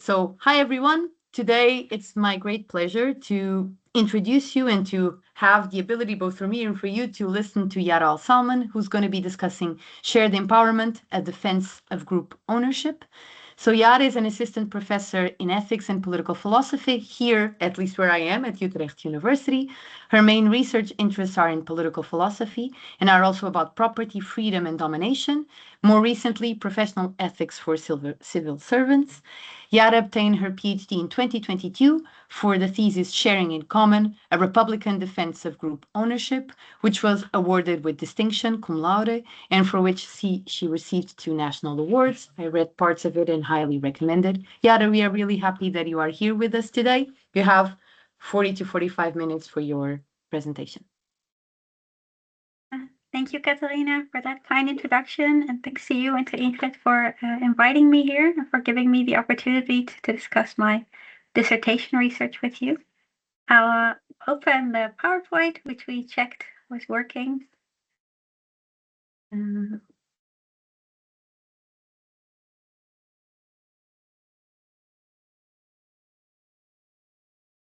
So, hi everyone. Today it's my great pleasure to introduce you and to have the ability, both for me and for you, to listen to Yara Salman, who's going to be discussing shared empowerment, a defense of group ownership. So, Yara is an assistant professor in ethics and political philosophy here, at least where I am, at Utrecht University. Her main research interests are in political philosophy and are also about property, freedom, and domination. More recently, professional ethics for civil servants. Yara obtained her PhD in 2022 for the thesis Sharing in Common, a Republican defense of group ownership, which was awarded with distinction, cum laude, and for which she received 2 national awards. I read parts of it and highly recommended. Yara, we are really happy that you are here with us today. You have 40 to 45 minutes for your presentation. Thank you, Katharina, for that kind introduction, and thanks to you and to Ingrid for inviting me here and for giving me the opportunity to discuss my dissertation research with you. I'll open the PowerPoint, which we checked was working.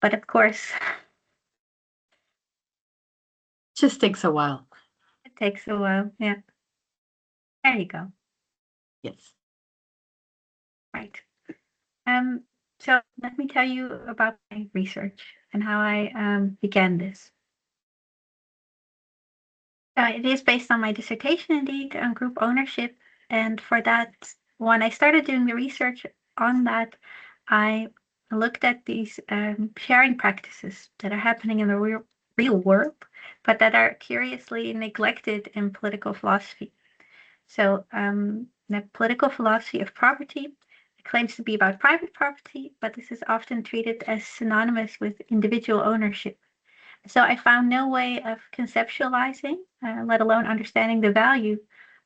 But of course, it just takes a while. It takes a while, yeah. There you go. Yes. Right. So let me tell you about my research and how I began this. It is based on my dissertation, indeed, on group ownership. And for that, when I started doing the research on that, I looked at these sharing practices that are happening in the real world, but that are curiously neglected in political philosophy. So the political philosophy of property claims to be about private property, but this is often treated as synonymous with individual ownership. So I found no way of conceptualizing, let alone understanding the value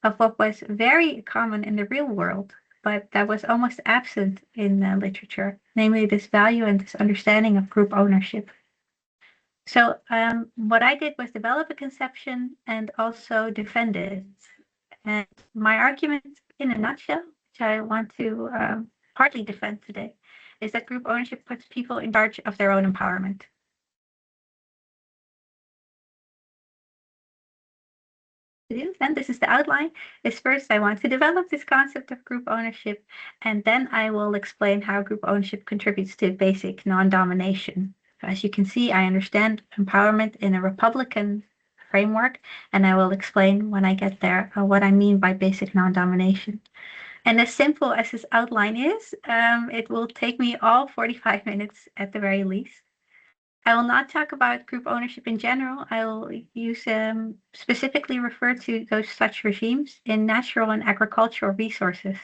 of what was very common in the real world, but that was almost absent in literature, namely this value and this understanding of group ownership. So what I did was develop a conception and also defend it. And my argument, in a nutshell, which I want to partly defend today, is that group ownership puts people in charge of their own empowerment. And this is the outline, is first I want to develop this concept of group ownership, and then I will explain how group ownership contributes to basic non-domination. As you can see, I understand empowerment in a Republican framework, and I will explain when I get there what I mean by basic non-domination. And as simple as this outline is, it will take me all 45 minutes at the very least. I will not talk about group ownership in general. I will use specifically refer to those such regimes in natural and agricultural resources.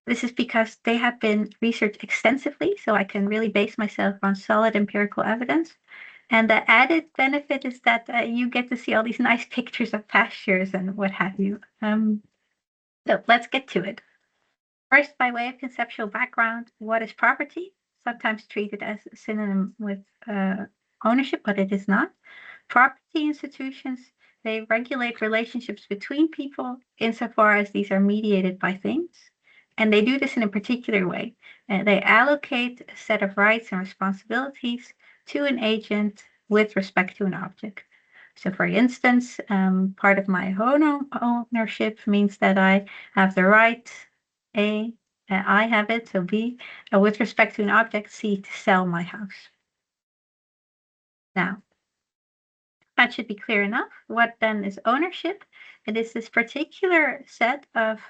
This is because they have been researched extensively, so I can really base myself on solid empirical evidence. And the added benefit is that you get to see all these nice pictures of pastures and what have you. So let's get to it. First, by way of conceptual background, what is property? Sometimes treated as a synonym with ownership, but it is not. Property institutions, they regulate relationships between people insofar as these are mediated by things. And they do this in a particular way. They allocate a set of rights and responsibilities to an agent with respect to an object. So, for instance, part of my home ownership means that I have the right, A, I have it, so B, with respect to an object, C, to sell my house. Now, that should be clear enough. What then is ownership? It is this particular set of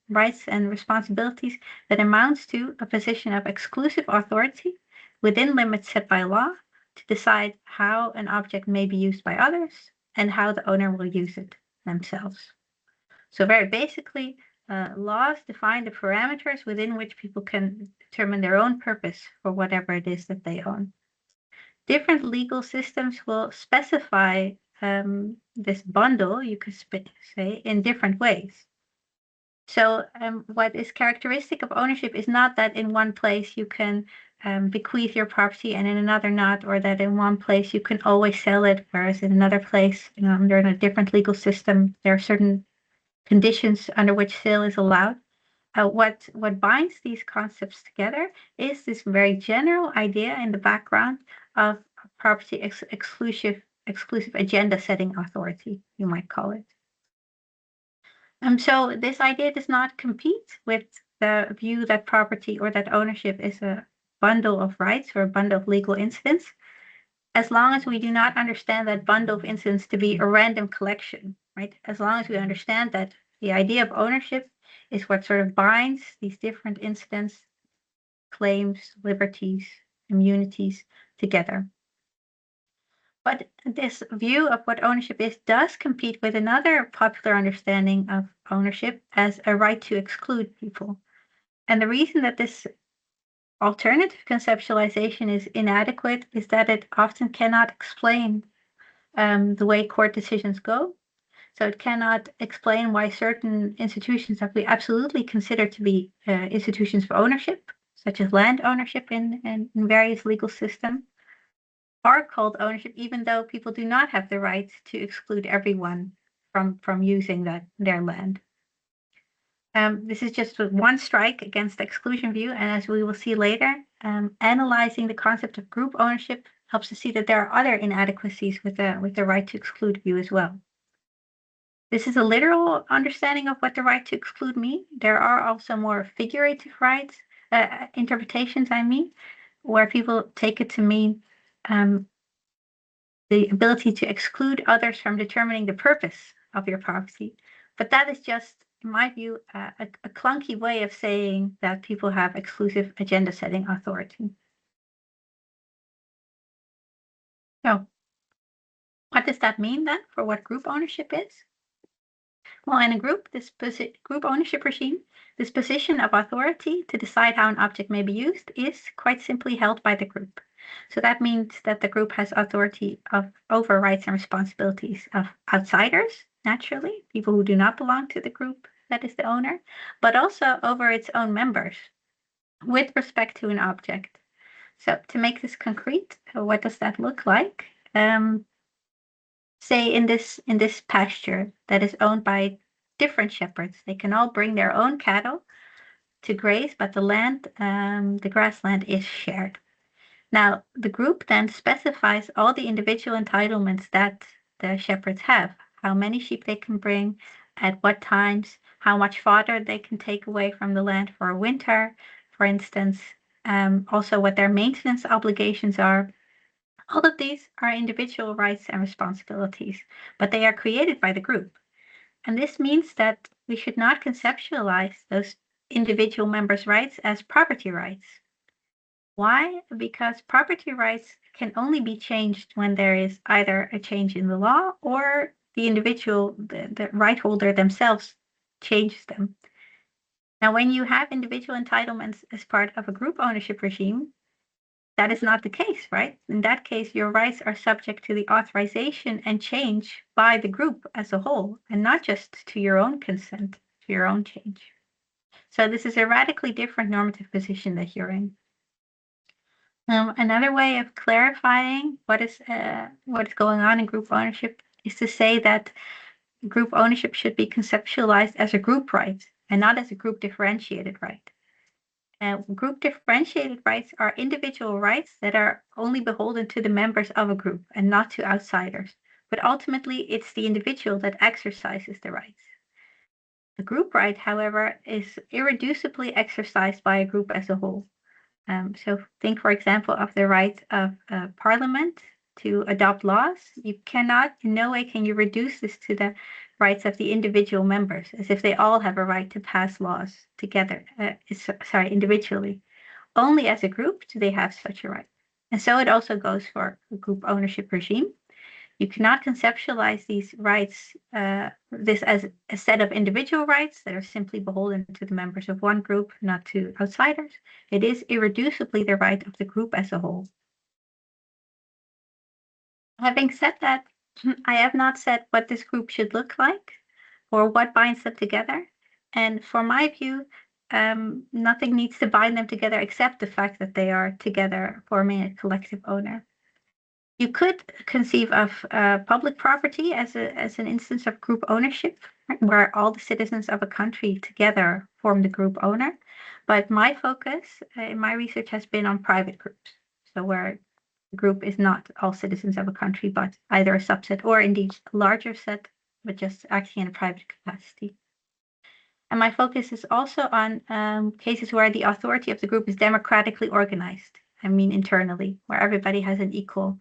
rights and responsibilities that amounts to a position of exclusive authority within limits set by law to decide how an object may be used by others and how the owner will use it themselves. So very basically, laws define the parameters within which people can determine their own purpose for whatever it is that they own. Different legal systems will specify this bundle, you could say, in different ways. So what is characteristic of ownership is not that in one place you can bequeath your property and in another not, or that in one place you can always sell it, whereas in another place, under a different legal system, there are certain conditions under which sale is allowed. what binds these concepts together is this very general idea in the background of property exclusive agenda setting authority, you might call it. So this idea does not compete with the view that property or that ownership is a bundle of rights or a bundle of legal incidents, as long as we do not understand that bundle of incidents to be a random collection, right? As long as we understand that the idea of ownership is what sort of binds these different incidents, claims, liberties, immunities together. But this view of what ownership is does compete with another popular understanding of ownership as a right to exclude people. And the reason that this alternative conceptualization is inadequate is that it often cannot explain the way court decisions go. So it cannot explain why certain institutions that we absolutely consider to be institutions of ownership, such as land ownership in various legal systems, are called ownership, even though people do not have the right to exclude everyone from using their land. This is just one strike against the exclusion view, and as we will see later, analyzing the concept of group ownership helps us see that there are other inadequacies with the right to exclude view as well. This is a literal understanding of what the right to exclude means. There are also more figurative rights, interpretations, where people take it to mean the ability to exclude others from determining the purpose of your property. But that is just, in my view, a clunky way of saying that people have exclusive agenda setting authority. So, what does that mean then for what group ownership is? Well, in a group, group ownership regime, this position of authority to decide how an object may be used is quite simply held by the group. So that means that the group has authority over rights and responsibilities of outsiders, naturally, people who do not belong to the group that is the owner, but also over its own members with respect to an object. So to make this concrete, what does that look like? Say in this pasture that is owned by different shepherds, they can all bring their own cattle to graze, but the grassland is shared. Now, the group then specifies all the individual entitlements that the shepherds have, how many sheep they can bring, at what times, how much fodder they can take away from the land for a winter, for instance, also what their maintenance obligations are. All of these are individual rights and responsibilities, but they are created by the group. And this means that we should not conceptualize those individual members' rights as property rights. Why? Because property rights can only be changed when there is either a change in the law or the individual, the right holder themselves changes them. Now, when you have individual entitlements as part of a group ownership regime, that is not the case, right? In that case, your rights are subject to the authorization and change by the group as a whole, and not just to your own consent, to your own change. So this is a radically different normative position that you're in. Another way of clarifying what is going on in group ownership is to say that group ownership should be conceptualized as a group right and not as a group differentiated right. Group differentiated rights are individual rights that are only beholden to the members of a group and not to outsiders. But ultimately, it's the individual that exercises the rights. The group right, however, is irreducibly exercised by a group as a whole. So think, for example, of the right of Parliament to adopt laws. You cannot, in no way can you reduce this to the rights of the individual members, as if they all have a right to pass laws together, individually. Only as a group do they have such a right. And so it also goes for a group ownership regime. You cannot conceptualize these rights, this as a set of individual rights that are simply beholden to the members of one group, not to outsiders. It is irreducibly the right of the group as a whole. Having said that, I have not said what this group should look like or what binds them together. And for my view, nothing needs to bind them together except the fact that they are together forming a collective owner. You could conceive of public property as an instance of group ownership, right, where all the citizens of a country together form the group owner. But my focus in my research has been on private groups. So where the group is not all citizens of a country, but either a subset or indeed a larger set, but just acting in a private capacity. And my focus is also on cases where the authority of the group is democratically organized. I mean, internally, where everybody has an equal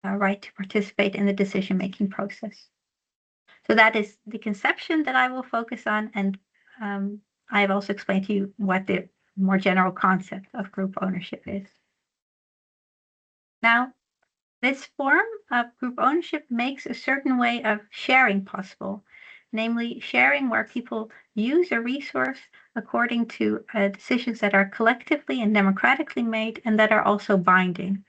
right to participate in the decision-making process. So that is the conception that I will focus on, and I have also explained to you what the more general concept of group ownership is. Now, this form of group ownership makes a certain way of sharing possible, namely sharing where people use a resource according to decisions that are collectively and democratically made and that are also binding.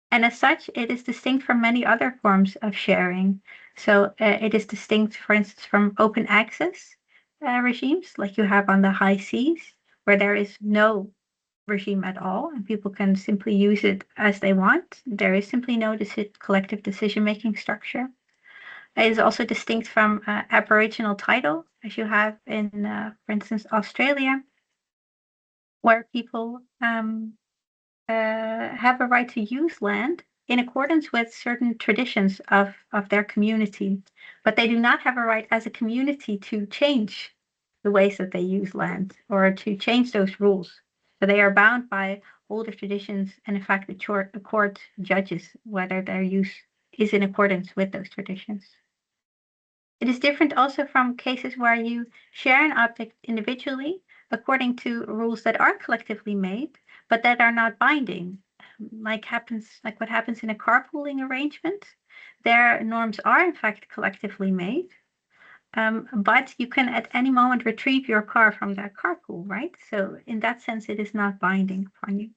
And as such, it is distinct from many other forms of sharing. So it is distinct, for instance, from open access regimes like you have on the high seas, where there is no regime at all and people can simply use it as they want. There is simply no collective decision-making structure. It is also distinct from aboriginal title, as you have in, for instance, Australia, where people have a right to use land in accordance with certain traditions of their community, but they do not have a right as a community to change the ways that they use land or to change those rules. So they are bound by older traditions, and in fact, the court judges whether their use is in accordance with those traditions. It is different also from cases where you share an object individually according to rules that are collectively made, but that are not binding, like what happens in a carpooling arrangement. Their norms are in fact collectively made, but you can at any moment retrieve your car from that carpool, right? So in that sense, it is not binding upon you.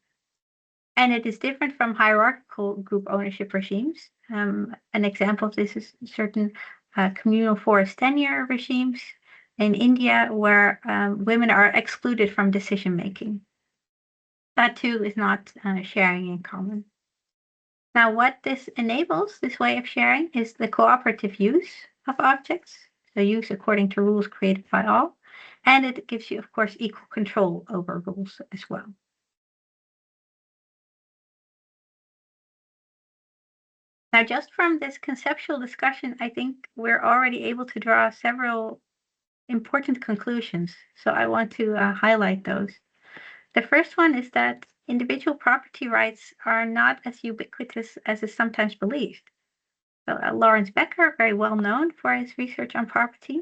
And it is different from hierarchical group ownership regimes. An example of this is certain communal forest tenure regimes in India, where women are excluded from decision making. That too is not sharing in common. Now, what this enables, this way of sharing, is the cooperative use of objects, so use according to rules created by all, and it gives you, of course, equal control over rules as well. Now, just from this conceptual discussion, I think we're already able to draw several important conclusions. So I want to highlight those. The first one is that individual property rights are not as ubiquitous as is sometimes believed. So, Lawrence Becker, very well known for his research on property,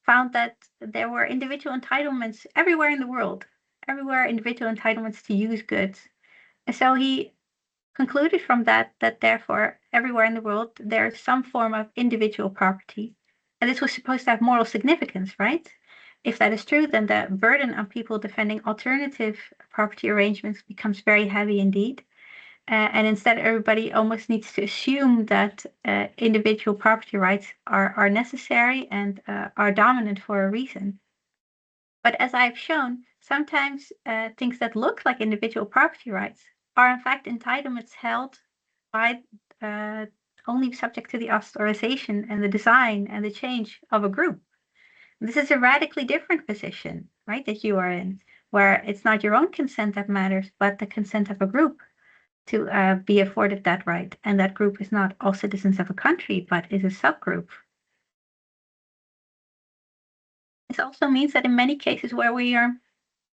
found that there were individual entitlements everywhere in the world, everywhere individual entitlements to use goods. And so he concluded from that therefore everywhere in the world there's some form of individual property. And this was supposed to have moral significance, right? If that is true, then the burden on people defending alternative property arrangements becomes very heavy indeed. And instead, everybody almost needs to assume that individual property rights are necessary and are dominant for a reason. But as I've shown, sometimes things that look like individual property rights are in fact entitlements held by only subject to the authorization and the design and the change of a group. This is a radically different position, right, that you are in, where it's not your own consent that matters, but the consent of a group to be afforded that right. And that group is not all citizens of a country, but is a subgroup. This also means that in many cases where we are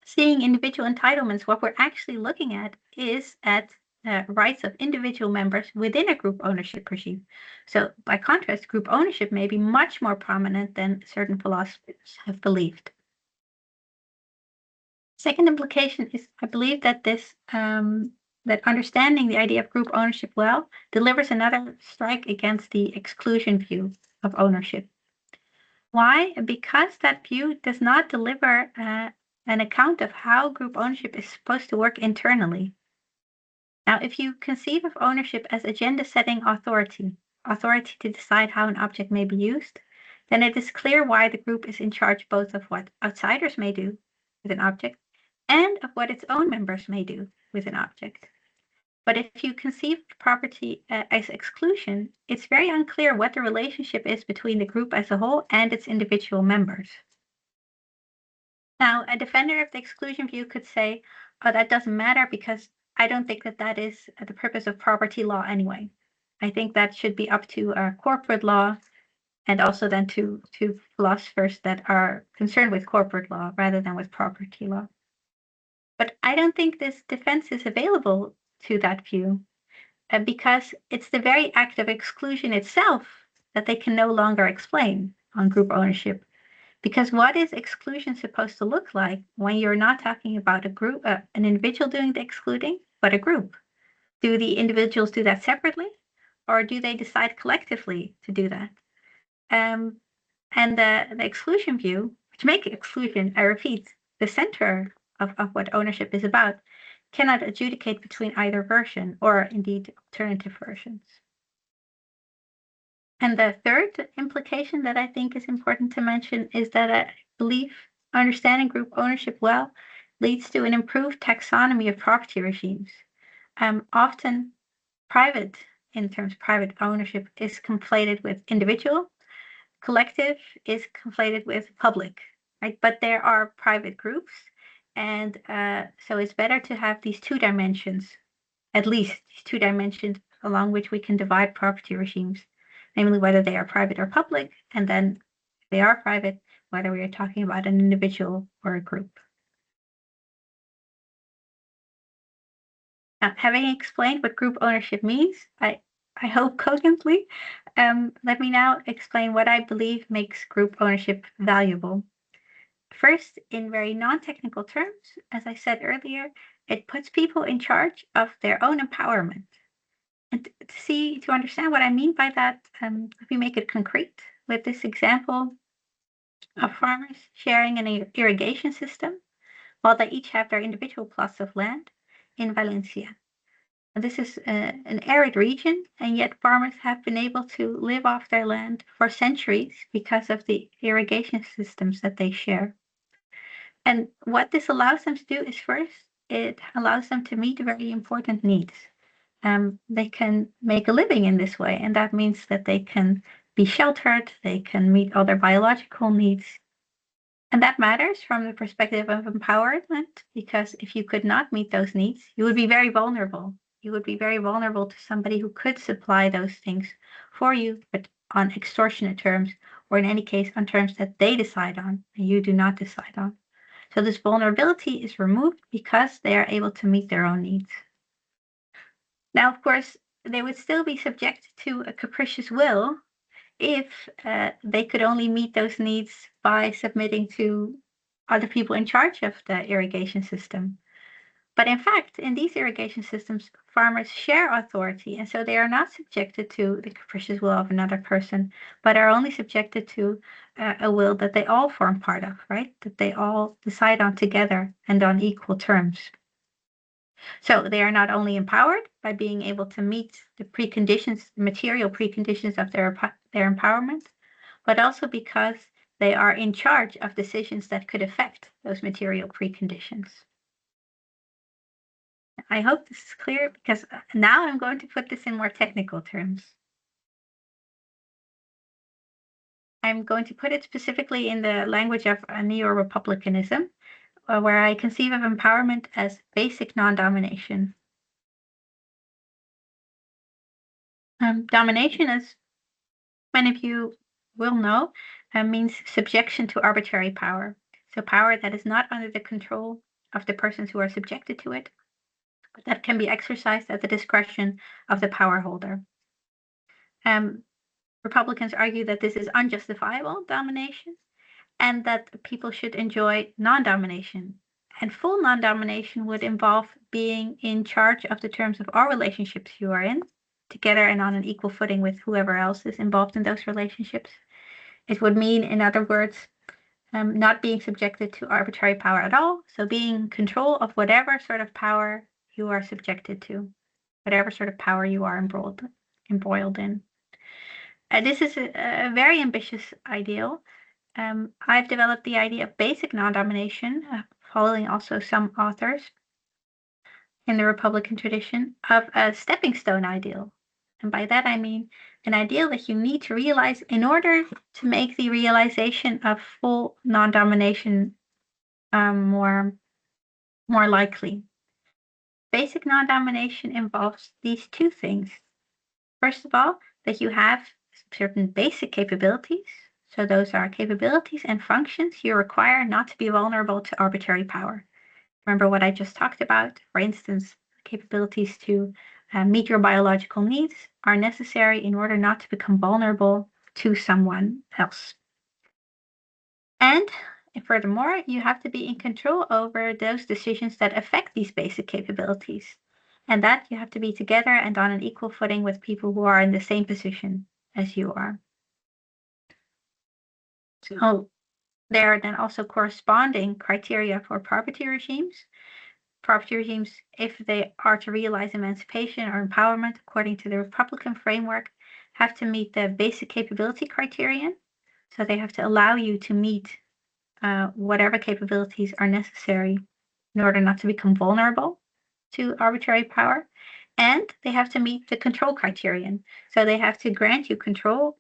seeing individual entitlements, what we're actually looking at is at rights of individual members within a group ownership regime. So by contrast, group ownership may be much more prominent than certain philosophers have believed. Second implication is I believe that this that understanding the idea of group ownership well delivers another strike against the exclusion view of ownership. Why? Because that view does not deliver an account of how group ownership is supposed to work internally. Now, if you conceive of ownership as agenda-setting authority to decide how an object may be used, then it is clear why the group is in charge both of what outsiders may do with an object and of what its own members may do with an object. But if you conceive property as exclusion, it's very unclear what the relationship is between the group as a whole and its individual members. Now, a defender of the exclusion view could say, oh, that doesn't matter because I don't think that that is the purpose of property law anyway. I think that should be up to corporate law and also then to philosophers that are concerned with corporate law rather than with property law. But I don't think this defense is available to that view because it's the very act of exclusion itself that they can no longer explain on group ownership. Because what is exclusion supposed to look like when you're not talking about a group, an individual doing the excluding, but a group? Do the individuals do that separately, or do they decide collectively to do that? And the exclusion view, which make exclusion, I repeat, the center of what ownership is about, cannot adjudicate between either version or indeed alternative versions. And the third implication that I think is important to mention is that I believe understanding group ownership well leads to an improved taxonomy of property regimes. Often private, in terms of private ownership, is conflated with individual, collective is conflated with public, right? But there are private groups, and so it's better to have these two dimensions, at least these two dimensions along which we can divide property regimes, namely whether they are private or public, and then if they are private, whether we are talking about an individual or a group. Now, having explained what group ownership means, I hope cogently, let me now explain what I believe makes group ownership valuable. First, in very non-technical terms, as I said earlier, it puts people in charge of their own empowerment. And to understand what I mean by that, let me make it concrete with this example of farmers sharing an irrigation system while they each have their individual plots of land in Valencia. And this is an arid region, and yet farmers have been able to live off their land for centuries because of the irrigation systems that they share. And what this allows them to do is first, it allows them to meet very important needs. They can make a living in this way, and that means that they can be sheltered, they can meet other biological needs. And that matters from the perspective of empowerment, because if you could not meet those needs, you would be very vulnerable. You would be very vulnerable to somebody who could supply those things for you, but on extortionate terms, or in any case, on terms that they decide on and you do not decide on. So this vulnerability is removed because they are able to meet their own needs. Now, of course, they would still be subject to a capricious will if they could only meet those needs by submitting to other people in charge of the irrigation system. But in fact, in these irrigation systems, farmers share authority, and so they are not subjected to the capricious will of another person, but are only subjected to a will that they all form part of, right? That they all decide on together and on equal terms. So they are not only empowered by being able to meet the preconditions, the material preconditions of their empowerment, but also because they are in charge of decisions that could affect those material preconditions. I hope this is clear because now I'm going to put this in more technical terms. I'm going to put it specifically in the language of neo-republicanism, where I conceive of empowerment as basic non-domination. Domination, as many of you will know, means subjection to arbitrary power. So power that is not under the control of the persons who are subjected to it, but that can be exercised at the discretion of the power holder. Republicans argue that this is unjustifiable domination and that people should enjoy non-domination. And full non-domination would involve being in charge of the terms of all relationships you are in, together and on an equal footing with whoever else is involved in those relationships. It would mean, in other words, not being subjected to arbitrary power at all, so being in control of whatever sort of power you are subjected to, whatever sort of power you are embroiled in. This is a very ambitious ideal. I've developed the idea of basic non-domination, following also some authors. in the Republican tradition of a stepping stone ideal. And by that I mean an ideal that you need to realize in order to make the realization of full non-domination more likely. Basic non-domination involves these two things. First of all, that you have certain basic capabilities. So those are capabilities and functions you require not to be vulnerable to arbitrary power. Remember what I just talked about? For instance, capabilities to meet your biological needs are necessary in order not to become vulnerable to someone else. And furthermore, you have to be in control over those decisions that affect these basic capabilities. And that you have to be together and on an equal footing with people who are in the same position as you are. So there are then also corresponding criteria for property regimes. Property regimes, if they are to realize emancipation or empowerment according to the Republican framework, have to meet the basic capability criterion. So they have to allow you to meet whatever capabilities are necessary in order not to become vulnerable to arbitrary power. And they have to meet the control criterion. So they have to grant you control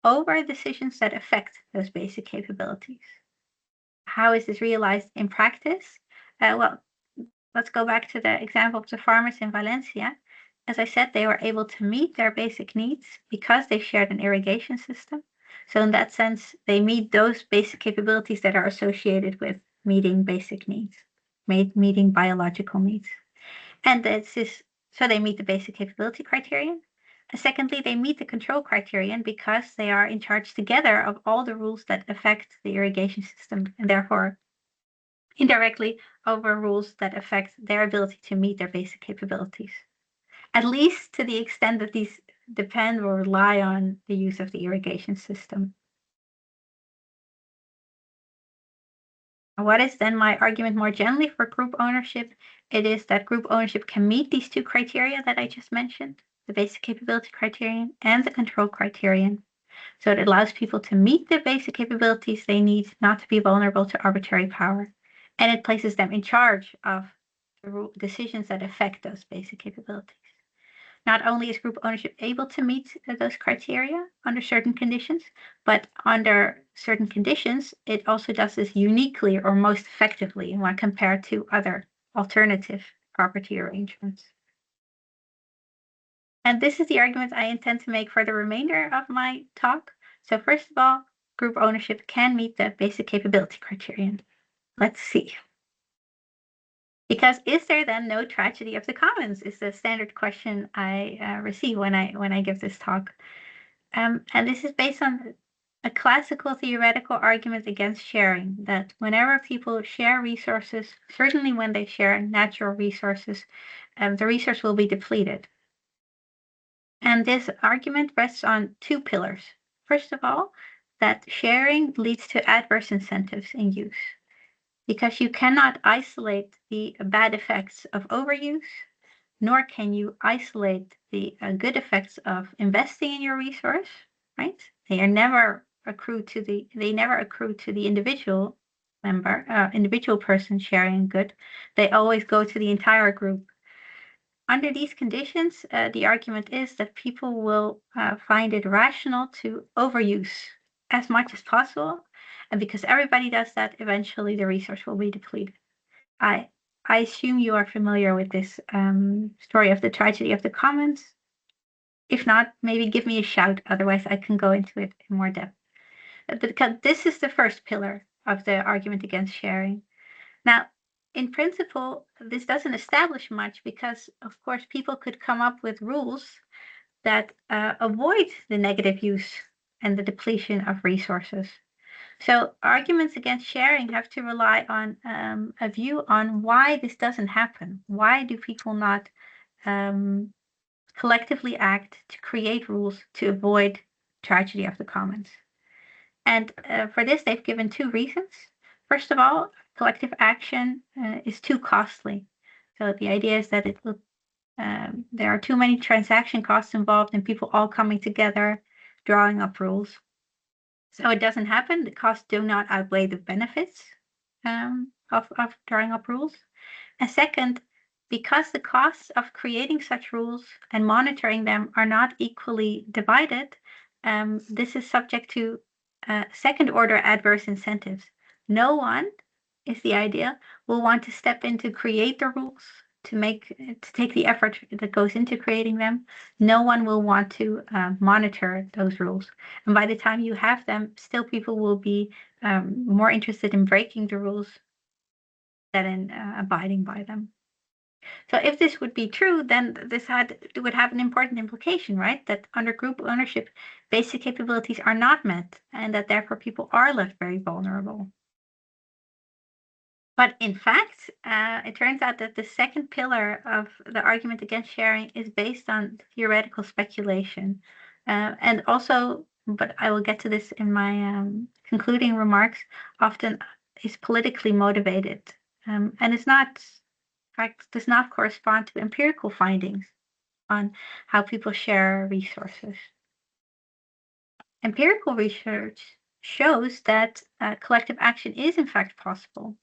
over decisions that affect those basic capabilities. How is this realized in practice? Well, let's go back to the example of the farmers in Valencia. As I said, they were able to meet their basic needs because they shared an irrigation system. So in that sense, they meet those basic capabilities that are associated with meeting basic needs, meeting biological needs. And this is, so they meet the basic capability criterion. Secondly, they meet the control criterion because they are in charge together of all the rules that affect the irrigation system and therefore indirectly over rules that affect their ability to meet their basic capabilities, at least to the extent that these depend or rely on the use of the irrigation system. What is then my argument more generally for group ownership? It is that group ownership can meet these two criteria that I just mentioned, the basic capability criterion and the control criterion. So it allows people to meet the basic capabilities they need not to be vulnerable to arbitrary power. And it places them in charge of the decisions that affect those basic capabilities. Not only is group ownership able to meet those criteria under certain conditions, but under certain conditions, it also does this uniquely or most effectively when compared to other alternative property arrangements. And this is the argument I intend to make for the remainder of my talk. So first of all, group ownership can meet the basic capability criterion. Let's see. Because is there then no tragedy of the commons? Is the standard question I receive when I give this talk. And this is based on a classical theoretical argument against sharing, that whenever people share resources, certainly when they share natural resources, the resource will be depleted. And this argument rests on two pillars. First of all, that sharing leads to adverse incentives in use, because you cannot isolate the bad effects of overuse, nor can you isolate the good effects of investing in your resource, right? They never accrue to the individual member, individual person sharing good. They always go to the entire group. Under these conditions, the argument is that people will find it rational to overuse as much as possible. And because everybody does that, eventually the resource will be depleted. I assume you are familiar with this story of the tragedy of the commons. If not, maybe give me a shout. Otherwise, I can go into it in more depth. Because this is the first pillar of the argument against sharing. Now, in principle, this doesn't establish much because, of course, people could come up with rules that avoid the negative use and the depletion of resources. So arguments against sharing have to rely on a view on why this doesn't happen. Why do people not collectively act to create rules to avoid tragedy of the commons? And for this, they've given two reasons. First of all, collective action is too costly. So the idea is that there are too many transaction costs involved in people all coming together, drawing up rules. So it doesn't happen. The costs do not outweigh the benefits of drawing up rules. And second, because the costs of creating such rules and monitoring them are not equally divided, this is subject to second order adverse incentives. No one, is the idea, will want to step in to create the rules, to take the effort that goes into creating them. No one will want to monitor those rules. And by the time you have them, still people will be more interested in breaking the rules than in abiding by them. So if this would be true, then would have an important implication, right? That under group ownership, basic capabilities are not met, and that therefore people are left very vulnerable. But in fact, it turns out that the second pillar of the argument against sharing is based on theoretical speculation. And also, but I will get to this in my concluding remarks, often is politically motivated. And is not, in fact, does not correspond to empirical findings on how people share resources. Empirical research shows that collective action is in fact possible.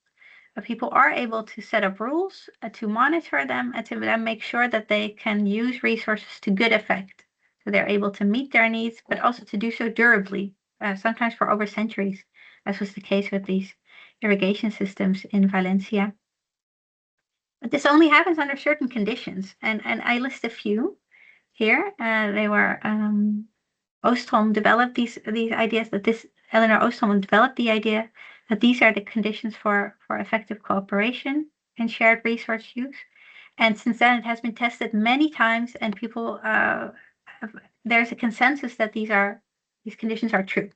People are able to set up rules, to monitor them, and to then make sure that they can use resources to good effect. So they're able to meet their needs, but also to do so durably, sometimes for over centuries, as was the case with these irrigation systems in Valencia. But this only happens under certain conditions, and I list a few here. They were Ostrom developed these ideas that this Eleanor Ostrom developed the idea that these are the conditions for effective cooperation and shared resource use. And since then, it has been tested many times, and people there's a consensus that these conditions are true.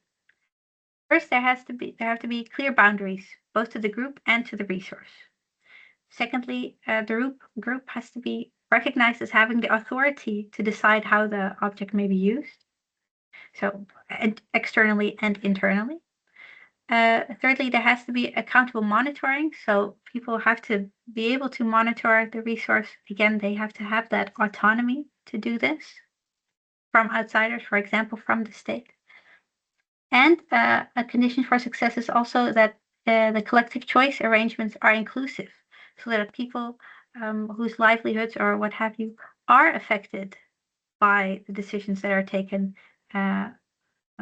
First, there have to be clear boundaries, both to the group and to the resource. Secondly, the group has to be recognized as having the authority to decide how the object may be used. So externally and internally. Thirdly, there has to be accountable monitoring. So people have to be able to monitor the resource. Again, they have to have that autonomy to do this from outsiders, for example, from the state. And a condition for success is also that the collective choice arrangements are inclusive, so that people whose livelihoods or what have you are affected by the decisions that are taken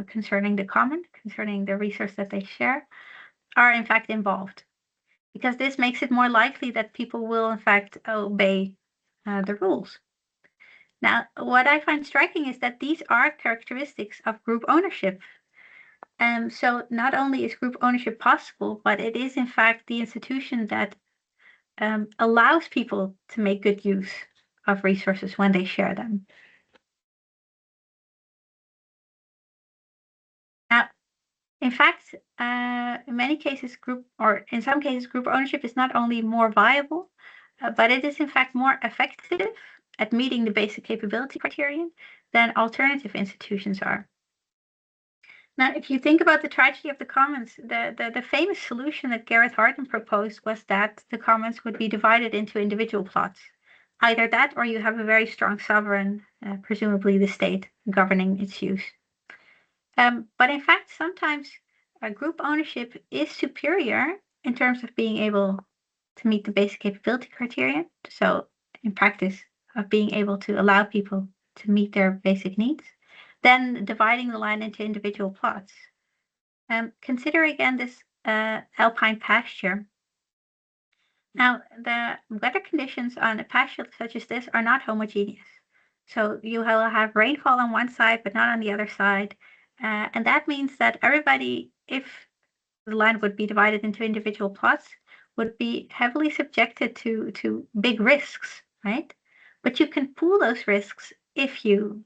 concerning the common, concerning the resource that they share, are in fact involved. Because this makes it more likely that people will in fact obey the rules. Now, what I find striking is that these are characteristics of group ownership. So not only is group ownership possible, but it is in fact the institution that allows people to make good use of resources when they share them. Now, in fact, in many cases, in some cases, group ownership is not only more viable, but it is in fact more effective at meeting the basic capability criterion than alternative institutions are. Now, if you think about the tragedy of the commons, the famous solution that Gareth Hardin proposed was that the commons would be divided into individual plots. Either that, or you have a very strong sovereign, presumably the state, governing its use. But in fact, sometimes group ownership is superior in terms of being able to meet the basic capability criterion. So in practice, of being able to allow people to meet their basic needs, than dividing the land into individual plots. Consider again this alpine pasture. Now, the weather conditions on a pasture such as this are not homogeneous. So you will have rainfall on one side, but not on the other side. And that means that everybody, if the land would be divided into individual plots, would be heavily subjected to big risks, right? But you can pool those risks if you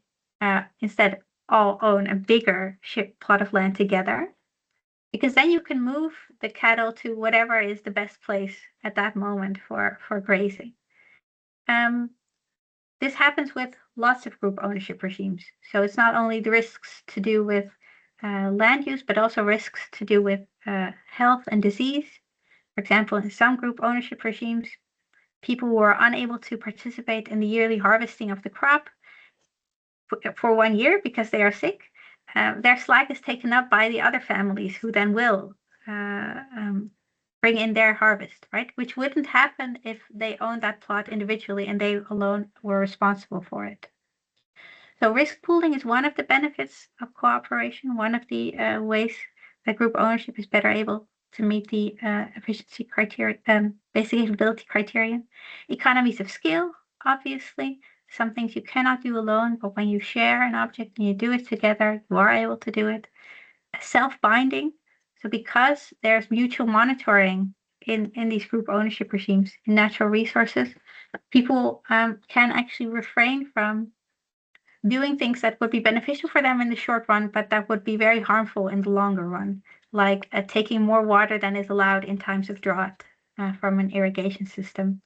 instead all own a bigger plot of land together, because then you can move the cattle to whatever is the best place at that moment for grazing. This happens with lots of group ownership regimes. So it's not only the risks to do with land use, but also risks to do with health and disease. For example, in some group ownership regimes, people who are unable to participate in the yearly harvesting of the crop for 1 year because they are sick, their slack is taken up by the other families who then will bring in their harvest, right? Which wouldn't happen if they owned that plot individually and they alone were responsible for it. So risk pooling is one of the benefits of cooperation, one of the ways that group ownership is better able to meet the efficiency criteria, basic capability criterion. Economies of scale, obviously, some things you cannot do alone, but when you share an object and you do it together, you are able to do it. Self-binding, so because there's mutual monitoring in these group ownership regimes in natural resources, people can actually refrain from doing things that would be beneficial for them in the short run, but that would be very harmful in the longer run, like taking more water than is allowed in times of drought from an irrigation system.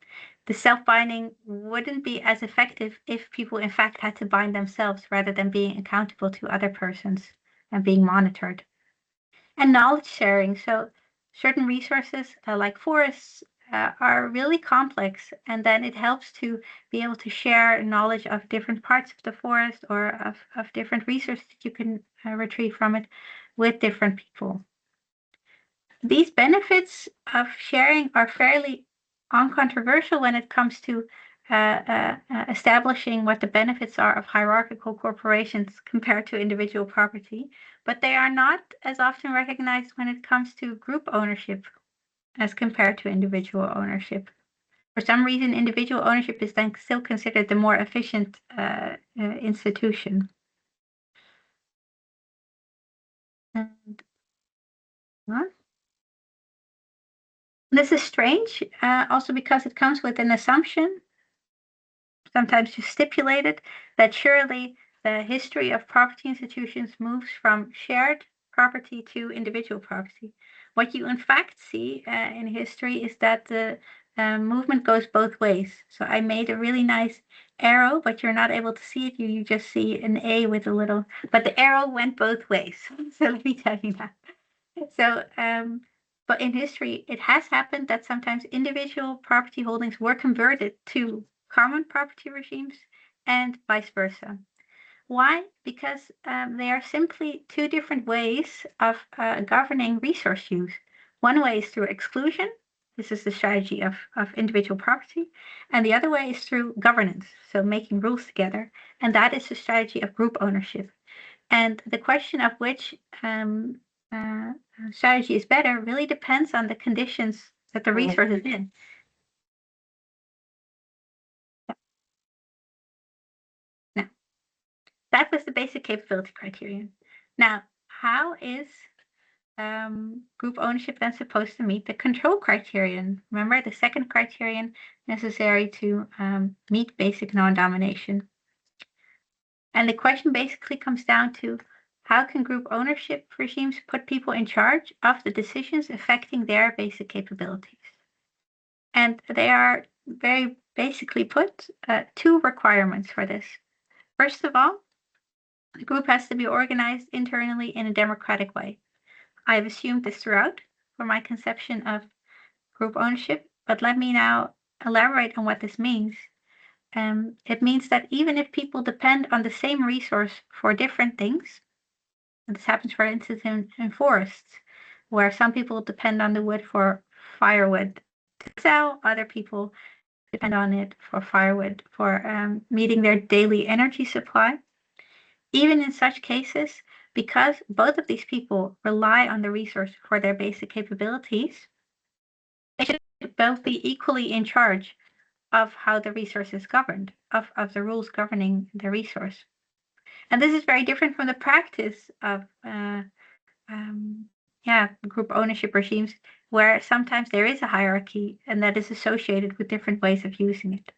The self-binding wouldn't be as effective if people in fact had to bind themselves rather than being accountable to other persons and being monitored. And knowledge sharing. So certain resources like forests are really complex, and then it helps to be able to share knowledge of different parts of the forest or of different resources that you can retrieve from it with different people. These benefits of sharing are fairly uncontroversial when it comes to establishing what the benefits are of hierarchical corporations compared to individual property, but they are not as often recognized when it comes to group ownership as compared to individual ownership. For some reason, individual ownership is then still considered the more efficient institution. And, this is strange, also because it comes with an assumption, sometimes just stipulated, that surely the history of property institutions moves from shared property to individual property. What you in fact see in history is that the movement goes both ways. So I made a really nice arrow, but you're not able to see it. You just see an A with a little, but the arrow went both ways. So let me tell you that. So, but in history, it has happened that sometimes individual property holdings were converted to common property regimes and vice versa. Why? Because they are simply two different ways of governing resource use. One way is through exclusion. This is the strategy of individual property. And the other way is through governance, so making rules together. And that is the strategy of group ownership. And the question of which uh, strategy is better really depends on the conditions that the resource is in. Now, that was the basic capability criterion. Now, how is group ownership then supposed to meet the control criterion? Remember, the second criterion necessary to meet basic non-domination. And the question basically comes down to how can group ownership regimes put people in charge of the decisions affecting their basic capabilities? And they are very basically put two requirements for this. First of all, the group has to be organized internally in a democratic way. I've assumed this throughout for my conception of group ownership, but let me now elaborate on what this means. It means that even if people depend on the same resource for different things, and this happens, for instance, in forests, where some people depend on the wood for firewood to sell, other people depend on it for firewood for meeting their daily energy supply. Even in such cases, because both of these people rely on the resource for their basic capabilities, they should both be equally in charge of how the resource is governed, of the rules governing the resource. And this is very different from the practice of group ownership regimes, where sometimes there is a hierarchy and that is associated with different ways of using it.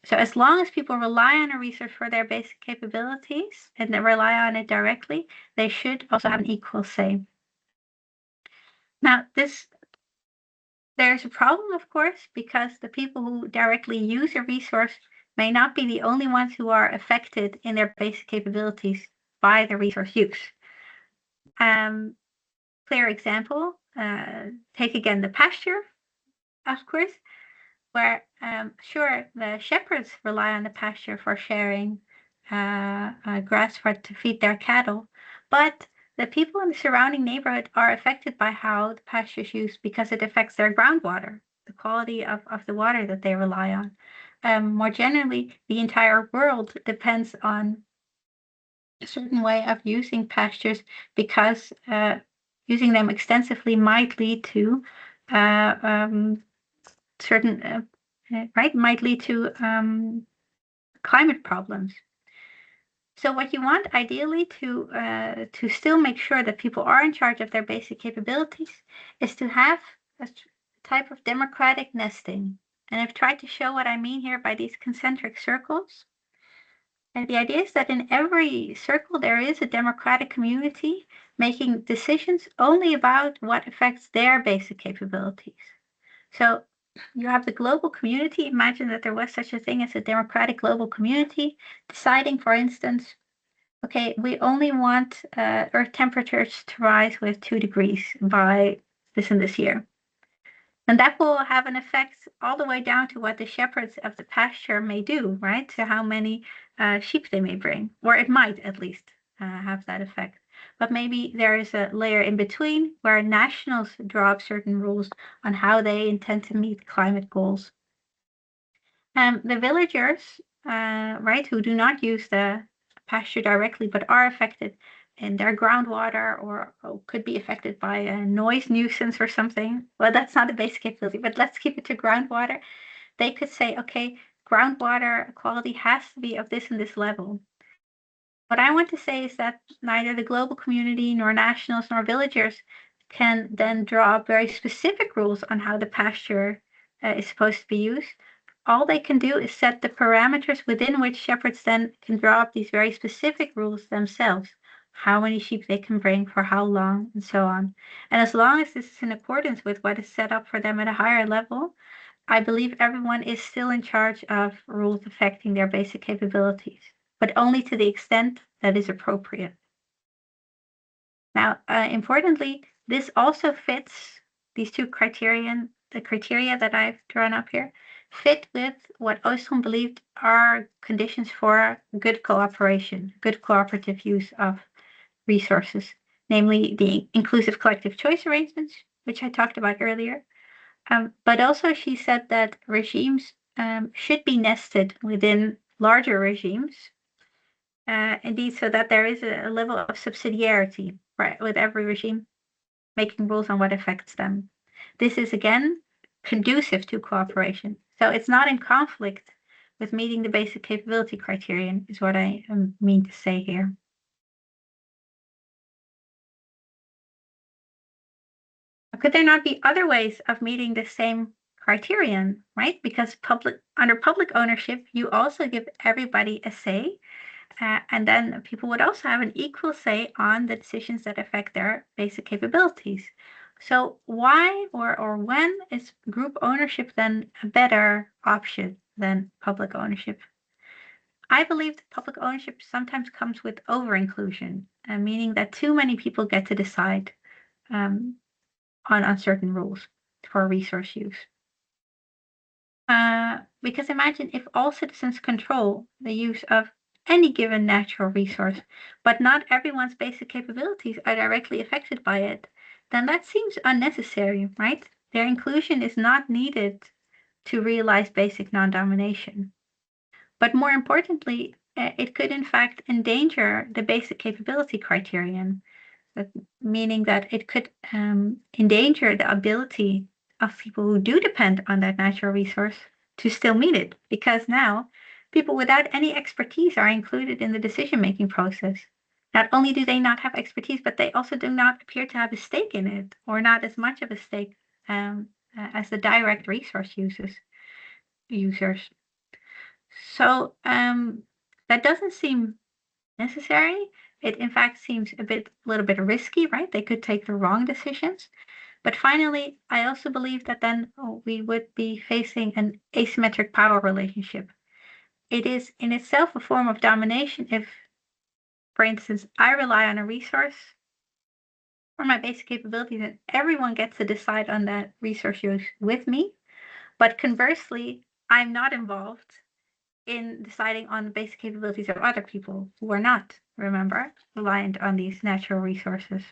So as long as people rely on a resource for their basic capabilities and they rely on it directly, they should also have an equal say. Now, there's a problem, of course, because the people who directly use a resource may not be the only ones who are affected in their basic capabilities by the resource use. Clear example, take again the pasture, of course, where sure, the shepherds rely on the pasture for sharing grass to feed their cattle, but the people in the surrounding neighborhood are affected by how the pasture is used because it affects their groundwater, the quality of the water that they rely on. More generally, the entire world depends on a certain way of using pastures because using them extensively might lead to uh, um, certain might lead to climate problems. So what you want ideally to still make sure that people are in charge of their basic capabilities is to have a type of democratic nesting. And I've tried to show what I mean here by these concentric circles. And the idea is that in every circle there is a democratic community making decisions only about what affects their basic capabilities. So you have the global community. Imagine that there was such a thing as a democratic global community deciding, for instance, okay, we only want Earth temperatures to rise with 2 degrees by this and this year. And that will have an effect all the way down to what the shepherds of the pasture may do, right? To how many sheep they may bring, or it might at least have that effect. But maybe there is a layer in between where nationals draw up certain rules on how they intend to meet climate goals. The villagers, right, who do not use the pasture directly but are affected in their groundwater or could be affected by a noise nuisance or something. Well, that's not a basic capability, but let's keep it to groundwater. They could say, okay, groundwater quality has to be of this and this level. What I want to say is that neither the global community nor nationals nor villagers can then draw up very specific rules on how the pasture is supposed to be used. All they can do is set the parameters within which shepherds then can draw up these very specific rules themselves, how many sheep they can bring for how long, and so on. And as long as this is in accordance with what is set up for them at a higher level, I believe everyone is still in charge of rules affecting their basic capabilities, but only to the extent that is appropriate. Now, importantly, this also fits these two the criteria that I've drawn up here, fit with what Oostrom believed are conditions for good cooperation, good cooperative use of resources, namely the inclusive collective choice arrangements, which I talked about earlier. But also, she said that regimes should be nested within larger regimes, indeed, so that there is a level of subsidiarity, right, with every regime making rules on what affects them. This is again conducive to cooperation. So it's not in conflict with meeting the basic capability criterion, is what I mean to say here. Could there not be other ways of meeting the same criterion, right? Because under public ownership, you also give everybody a say, and then people would also have an equal say on the decisions that affect their basic capabilities. So why or when is group ownership then a better option than public ownership? I believe that public ownership sometimes comes with over-inclusion, meaning that too many people get to decide um, on certain rules for resource use. Because imagine if all citizens control the use of any given natural resource, but not everyone's basic capabilities are directly affected by it, then that seems unnecessary, right? Their inclusion is not needed to realize basic non-domination. But more importantly, it could in fact endanger the basic capability criterion, meaning that it could endanger the ability of people who do depend on that natural resource to still meet it, because now people without any expertise are included in the decision-making process. Not only do they not have expertise, but they also do not appear to have a stake in it, or not as much of a stake as the direct resource users. So that doesn't seem necessary. It in fact seems a little bit risky, right? They could take the wrong decisions. But finally, I also believe that then we would be facing an asymmetric power relationship. It is in itself a form of domination if, for instance, I rely on a resource for my basic capabilities and everyone gets to decide on that resource use with me. But conversely, I'm not involved in deciding on the basic capabilities of other people who are not, remember, reliant on these natural resources.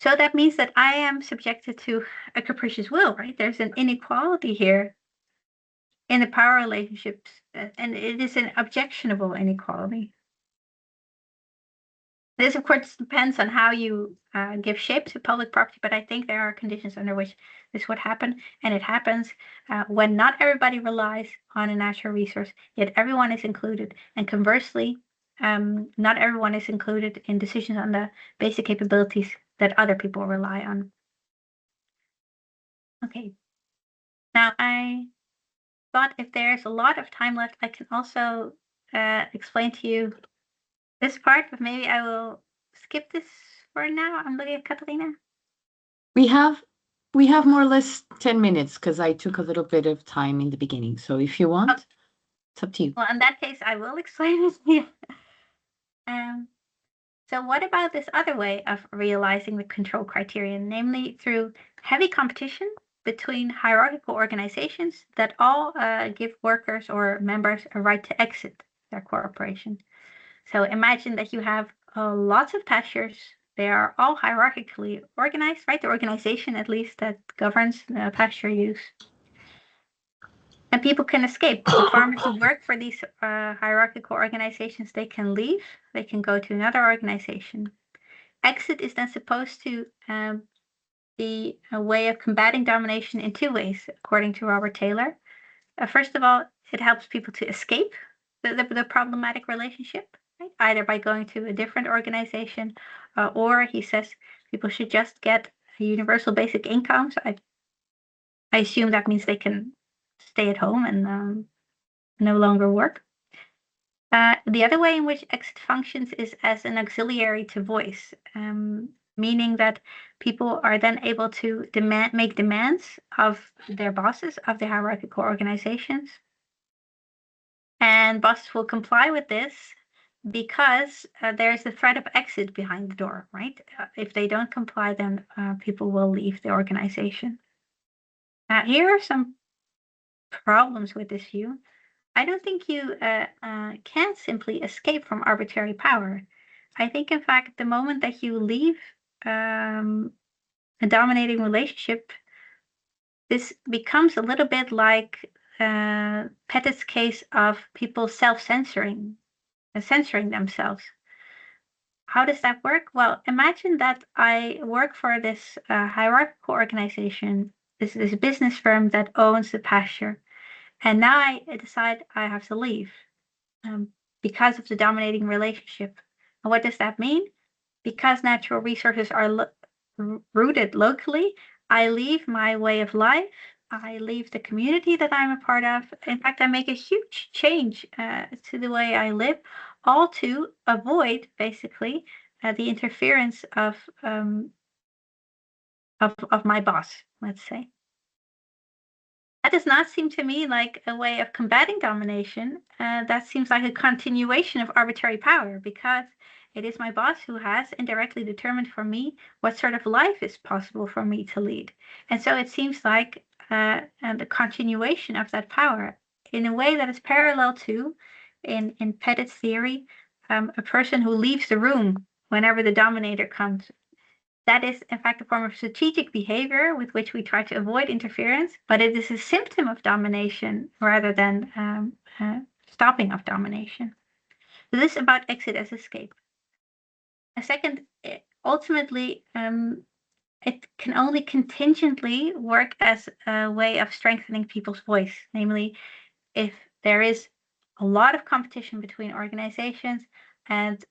So that means that I am subjected to a capricious will, right? There's an inequality here in the power relationships, and it is an objectionable inequality. This, of course, depends on how you give shape to public property, but I think there are conditions under which this would happen, and it happens when not everybody relies on a natural resource, yet everyone is included, and conversely, not everyone is included in decisions on the basic capabilities that other people rely on. Okay. Now, I thought if there's a lot of time left, I can also explain to you this part, but maybe I will skip this for now. I'm looking at Catalina. We have more or less 10 minutes because I took a little bit of time in the beginning. So if you want, Oh, it's up to you. well, in that case, I will explain it here. So what about this other way of realizing the control criterion, namely through heavy competition between hierarchical organizations that all give workers or members a right to exit their corporation? So imagine that you have lots of pastures. They are all hierarchically organized, right? The organization, at least, that governs pasture use. And people can escape. The farmers who work for these hierarchical organizations, they can leave. They can go to another organization. Exit is then supposed to be a way of combating domination in two ways, according to Robert Taylor. First of all, it helps people to escape the problematic relationship, right? Either by going to a different organization, or he says people should just get a universal basic income. So I assume that means they can stay at home and no longer work. The other way in which exit functions is as an auxiliary to voice, meaning that people are then able to make demands of their bosses, of the hierarchical organizations. And bosses will comply with this because there's the threat of exit behind the door, right? If they don't comply, then people will leave the organization. Here are some problems with this view. I don't think you can simply escape from arbitrary power. I think, in fact, the moment that you leave a dominating relationship, this becomes a little bit like Pettit's case of people self-censoring and censoring themselves. How does that work? Well, imagine that I work for this hierarchical organization, this business firm that owns the pasture, and now I decide I have to leave because of the dominating relationship. And what does that mean? Because natural resources are rooted locally, I leave my way of life. I leave the community that I'm a part of. In fact, I make a huge change to the way I live, all to avoid basically the interference of my boss, let's say. That does not seem to me like a way of combating domination. That seems like a continuation of arbitrary power because it is my boss who has indirectly determined for me what sort of life is possible for me to lead. And so it seems like the continuation of that power in a way that is parallel to, in Pettit's theory, a person who leaves the room whenever the dominator comes. That is, in fact, a form of strategic behavior with which we try to avoid interference, but it is a symptom of domination rather than stopping of domination. So this is about exit as escape. A second, ultimately, it can only contingently work as a way of strengthening people's voice, namely, if there is a lot of competition between organizations and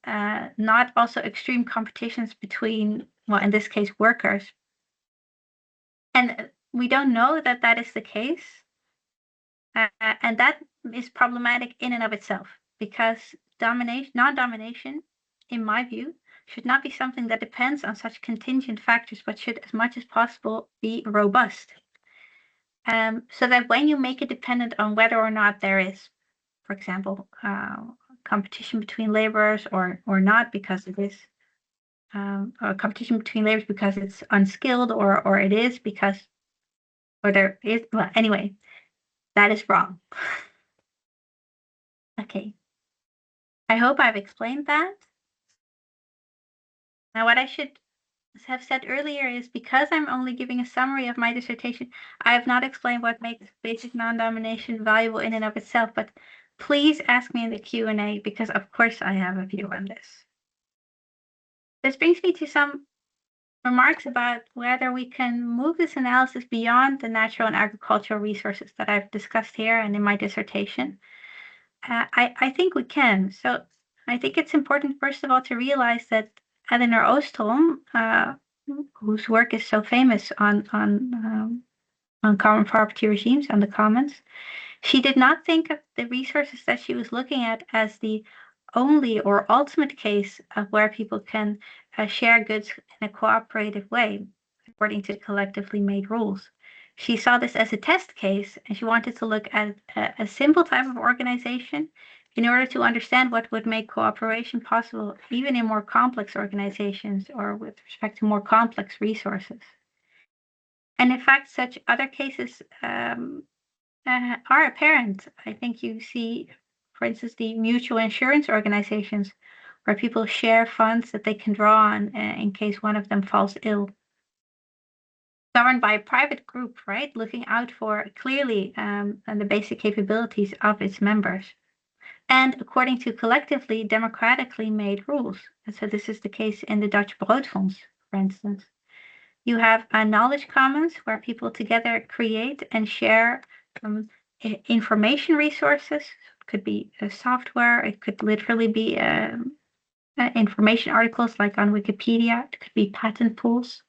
not also extreme competitions between, well, in this case, workers. And we don't know that that is the case. And that is problematic in and of itself because non-domination, in my view, should not be something that depends on such contingent factors, but should, as much as possible, be robust. So that when you make it dependent on whether or not there is, for example, competition between laborers or not because it is, or competition between laborers because it's unskilled or it is because or there is, well, anyway, that is wrong. Okay. I hope I've explained that. Now, what I should have said earlier is because I'm only giving a summary of my dissertation, I have not explained what makes basic non-domination valuable in and of itself, but please ask me in the Q&A because of course I have a view on this. This brings me to some remarks about whether we can move this analysis beyond the natural and agricultural resources that I've discussed here and in my dissertation. I think we can. So I think it's important, first of all, to realize that Eleanor Ostholm, whose work is so famous on common property regimes, on the commons, she did not think of the resources that she was looking at as the only or ultimate case of where people can share goods in a cooperative way, according to collectively made rules. She saw this as a test case, and she wanted to look at a simple type of organization in order to understand what would make cooperation possible, even in more complex organizations or with respect to more complex resources. And in fact, such other cases are apparent. I think you see, for instance, the mutual insurance organizations where people share funds that they can draw on in case one of them falls ill. Governed by a private group, right? Looking out for clearly the basic capabilities of its members. And according to collectively democratically made rules. And so this is the case in the Dutch Broodfonds, for instance. You have knowledge commons where people together create and share information resources. It could be software. It could literally be information articles like on Wikipedia. It could be patent pools.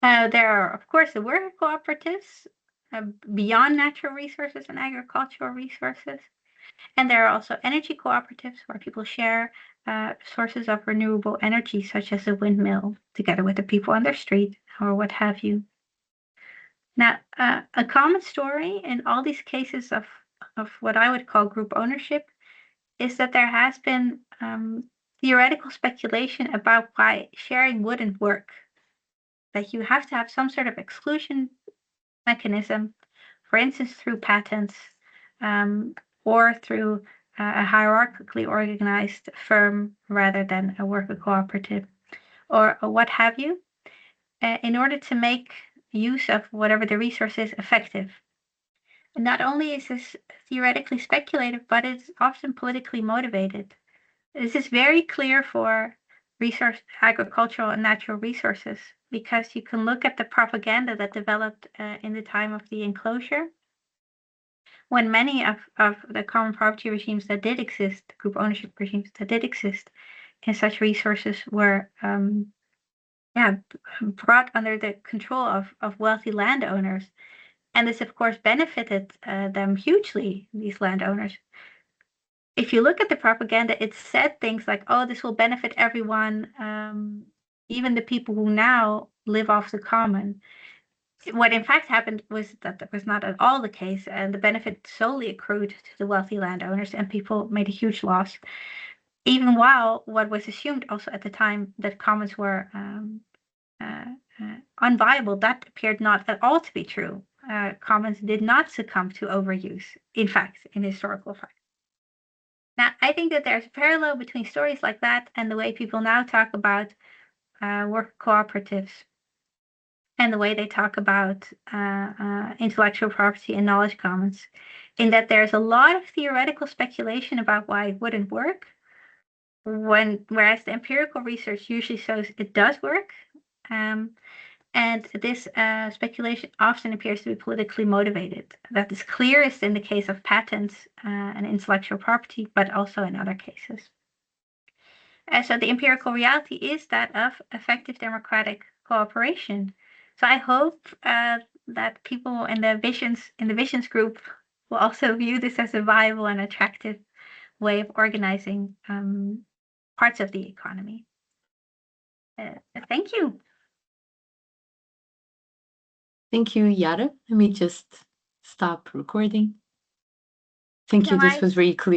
There are, of course, the worker cooperatives beyond natural resources and agricultural resources. And there are also energy cooperatives where people share sources of renewable energy, such as a windmill, together with the people on their street or what have you. Now, a common story in all these cases of what I would call group ownership is that there has been theoretical speculation about why sharing wouldn't work. That you have to have some sort of exclusion mechanism, for instance, through patents or through a hierarchically organized firm rather than a worker cooperative or what have you, in order to make use of whatever the resource is effective. And not only is this theoretically speculative, but it's often politically motivated. This is very clear for agricultural and natural resources, because you can look at the propaganda that developed in the time of the enclosure, when many of the common property regimes that did exist, group ownership regimes that did exist in such resources were brought under the control of wealthy landowners. And this, of course, benefited them hugely, these landowners. If you look at the propaganda, it said things like, oh, this will benefit everyone, even the people who now live off the common. What in fact happened was that was not at all the case, and the benefit solely accrued to the wealthy landowners, and people made a huge loss. Even while what was assumed also at the time that commons were unviable, that appeared not at all to be true. Commons did not succumb to overuse, in fact, in historical fact. Now, I think that there's a parallel between stories like that and the way people now talk about worker cooperatives and the way they talk about intellectual property and knowledge commons, in that there's a lot of theoretical speculation about why it wouldn't work, whereas the empirical research usually shows it does work. And this speculation often appears to be politically motivated. That is clearest in the case of patents and intellectual property, but also in other cases. So the empirical reality is that of effective democratic cooperation. So I hope that people in the visions group will also view this as a viable and attractive way of organizing parts of the economy. Thank you. Thank you, Yara. Let me just stop recording. Thank you. This was very clear.